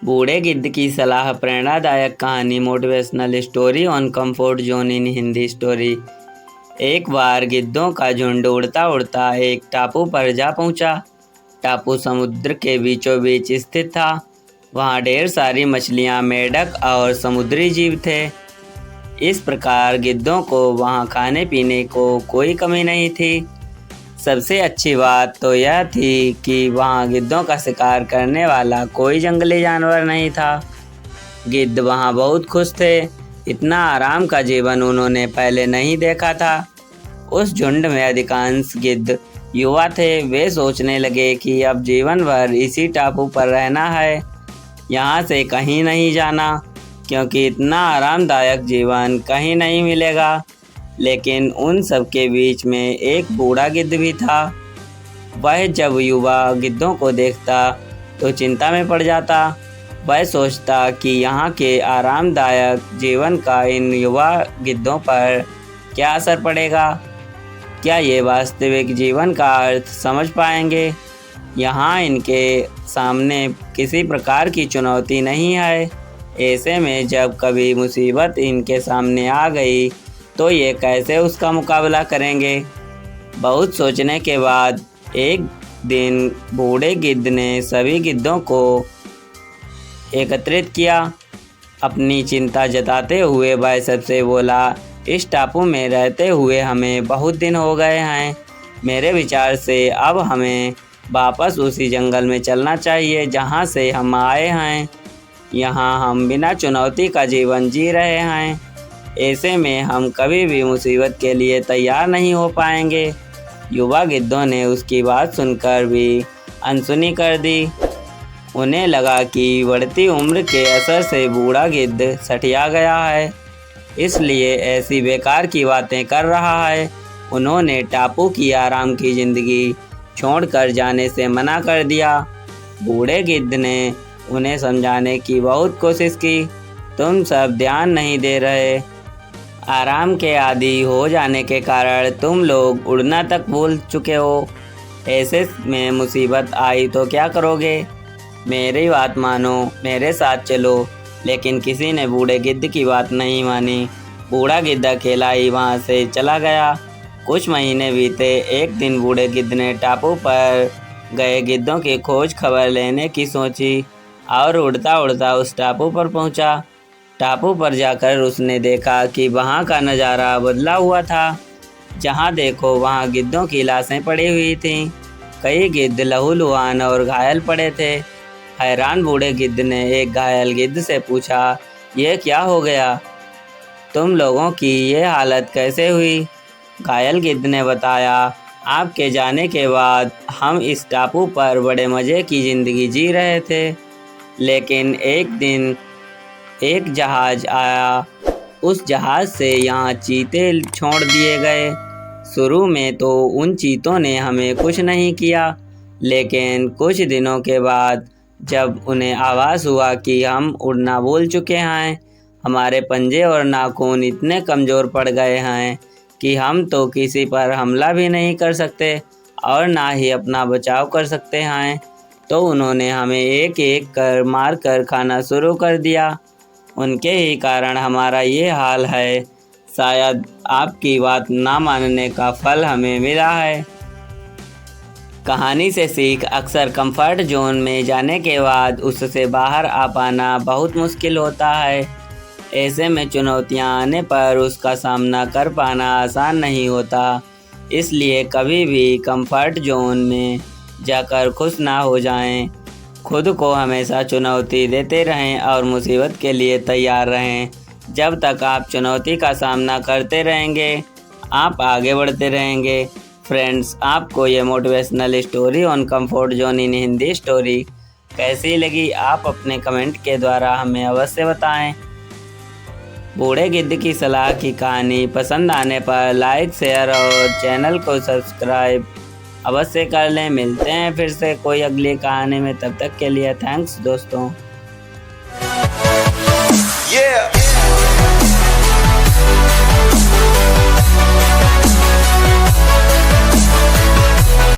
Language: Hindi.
बूढ़े गिद्ध की सलाह प्रेरणादायक कहानी motivational story on comfort zone in Hindi story. एक बार गिद्धों का झुंड उड़ता उड़ता एक टापू पर जा पहुंचा। टापू समुद्र के बीचों बीच स्थित था। वहां ढेर सारी मछलियां, मेंढक और समुद्री जीव थे। इस प्रकार गिद्धों को वहां खाने पीने को कोई कमी नहीं थी। सबसे अच्छी बात तो यह थी कि वहाँ गिद्धों का शिकार करने वाला कोई जंगली जानवर नहीं था। गिद्ध वहाँ बहुत खुश थे। इतना आराम का जीवन उन्होंने पहले नहीं देखा था। उस झुंड में अधिकांश गिद्ध युवा थे। वे सोचने लगे कि अब जीवन भर इसी टापू पर रहना है, यहाँ से कहीं नहीं जाना, क्योंकि इतना आरामदायक जीवन कहीं नहीं मिलेगा। लेकिन उन सब के बीच में एक बूढ़ा गिद्ध भी था। वह जब युवा गिद्धों को देखता तो चिंता में पड़ जाता। वह सोचता कि यहाँ के आरामदायक जीवन का इन युवा गिद्धों पर क्या असर पड़ेगा। क्या ये वास्तविक जीवन का अर्थ समझ पाएंगे? यहाँ इनके सामने किसी प्रकार की चुनौती नहीं है। ऐसे में जब कभी मुसीबत इनके सामने आ गई तो ये कैसे उसका मुकाबला करेंगे? बहुत सोचने के बाद एक दिन बूढ़े गिद्ध ने सभी गिद्धों को एकत्रित किया। अपनी चिंता जताते हुए वह सबसे बोला, इस टापू में रहते हुए हमें बहुत दिन हो गए हैं। मेरे विचार से अब हमें वापस उसी जंगल में चलना चाहिए जहाँ से हम आए हैं। यहाँ हम बिना चुनौती का जीवन जी रहे हैं। ऐसे में हम कभी भी मुसीबत के लिए तैयार नहीं हो पाएंगे। युवा गिद्धों ने उसकी बात सुनकर भी अनसुनी कर दी। उन्हें लगा कि बढ़ती उम्र के असर से बूढ़ा गिद्ध सठिया गया है, इसलिए ऐसी बेकार की बातें कर रहा है। उन्होंने टापू की आराम की ज़िंदगी छोड़कर जाने से मना कर दिया। बूढ़े गिद्ध ने उन्हें समझाने की बहुत कोशिश की। तुम सब ध्यान नहीं दे रहे। आराम के आदी हो जाने के कारण तुम लोग उड़ना तक भूल चुके हो। ऐसे में मुसीबत आई तो क्या करोगे? मेरी बात मानो, मेरे साथ चलो। लेकिन किसी ने बूढ़े गिद्ध की बात नहीं मानी। बूढ़ा गिद्ध अकेला ही वहाँ से चला गया। कुछ महीने बीते। एक दिन बूढ़े गिद्ध ने टापू पर गए गिद्धों की खोज खबर लेने की सोची और उड़ता उड़ता उस टापू पर पहुँचा। टापू पर जाकर उसने देखा कि वहाँ का नज़ारा बदला हुआ था। जहाँ देखो वहाँ गिद्धों की लाशें पड़ी हुई थीं। कई गिद्ध लहूलुहान और घायल पड़े थे। हैरान बूढ़े गिद्ध ने एक घायल गिद्ध से पूछा, यह क्या हो गया? तुम लोगों की ये हालत कैसे हुई? घायल गिद्ध ने बताया, आपके जाने के बाद हम इस टापू पर बड़े मज़े की ज़िंदगी जी रहे थे। लेकिन एक दिन एक जहाज़ आया। उस जहाज़ से यहाँ चीते छोड़ दिए गए। शुरू में तो उन चीतों ने हमें कुछ नहीं किया, लेकिन कुछ दिनों के बाद जब उन्हें आभास हुआ कि हम उड़ना भूल चुके हैं, हमारे पंजे और नाखून इतने कमज़ोर पड़ गए हैं कि हम तो किसी पर हमला भी नहीं कर सकते और ना ही अपना बचाव कर सकते हैं, तो उन्होंने हमें एक एक कर मार कर खाना शुरू कर दिया। उनके ही कारण हमारा ये हाल है। शायद आपकी बात ना मानने का फल हमें मिला है। कहानी से सीख, अक्सर कंफर्ट जोन में जाने के बाद उससे बाहर आ पाना बहुत मुश्किल होता है। ऐसे में चुनौतियां आने पर उसका सामना कर पाना आसान नहीं होता। इसलिए कभी भी कंफर्ट जोन में जाकर खुश ना हो जाएं। खुद को हमेशा चुनौती देते रहें और मुसीबत के लिए तैयार रहें। जब तक आप चुनौती का सामना करते रहेंगे, आप आगे बढ़ते रहेंगे। फ्रेंड्स, आपको ये motivational story on comfort zone in Hindi story कैसी लगी? आप अपने कमेंट के द्वारा हमें अवश्य बताएं। बूढ़े गिद्ध की सलाह की कहानी पसंद आने पर लाइक, शेयर और चैनल को सब्सक्राइब अवश्य कर लें। मिलते हैं फिर से कोई अगली कहानी में। तब तक के लिए थैंक्स दोस्तों।